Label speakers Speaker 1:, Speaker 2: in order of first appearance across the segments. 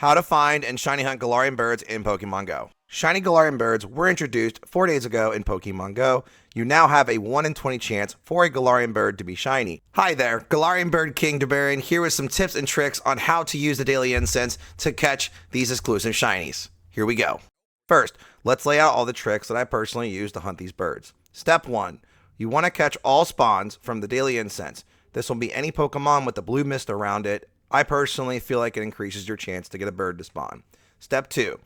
Speaker 1: How to find and shiny hunt Galarian birds in Pokemongo. Shiny Galarian birds were introduced 4 days ago in Pokemongo. You now have a 1 in 20 chance for a Galarian bird to be shiny. Hi there, Galarian Bird King DeBarian here with some tips and tricks on how to use the daily incense to catch these exclusive shinies. Here we go. First, let's lay out all the tricks that I personally use to hunt these birds. Step 1. You want to catch all spawns from the daily incense. This will be any Pokemon with the blue mist around it. I personally feel like it increases your chance to get a bird to spawn. Step 2.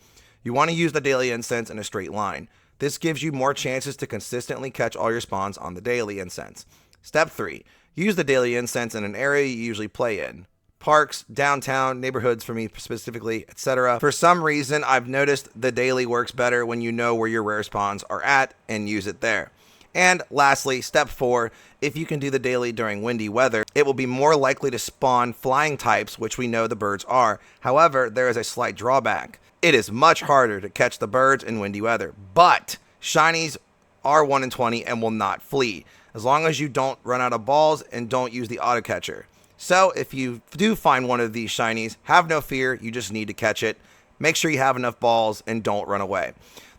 Speaker 1: You want to use the daily incense in a straight line. This gives you more chances to consistently catch all your spawns on the daily incense. Step 3. Use the daily incense in an area you usually play in. Parks, downtown, neighborhoods for me specifically, etc. For some reason, I've noticed the daily works better when you know where your rare spawns are at and use it there. And lastly, step 4, if you can do the daily during windy weather, it will be more likely to spawn flying types, which we know the birds are. However, there is a slight drawback. It is much harder to catch the birds in windy weather, but shinies are 1 in 20 and will not flee, as long as you don't run out of balls and don't use the auto catcher. So if you do find one of these shinies, have no fear, you just need to catch it. Make sure you have enough balls and don't run away.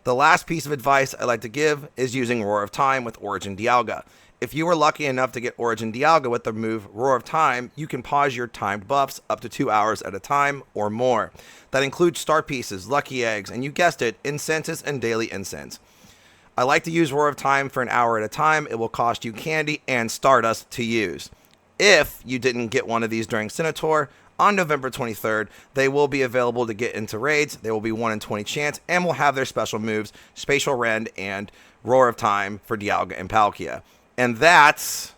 Speaker 1: The last piece of advice I'd like to give is using Roar of Time with Origin Dialga. If you were lucky enough to get Origin Dialga with the move Roar of Time, you can pause your timed buffs up to 2 hours at a time or more. That includes star pieces, lucky eggs, and you guessed it, incenses and daily incense. I like to use Roar of Time for an hour at a time. It will cost you candy and stardust to use. If you didn't get one of these during Senator, on November 23rd, they will be available to get into raids. They will be 1 in 20 chance and will have their special moves, Spatial Rend and Roar of Time for Dialga and Palkia. And that's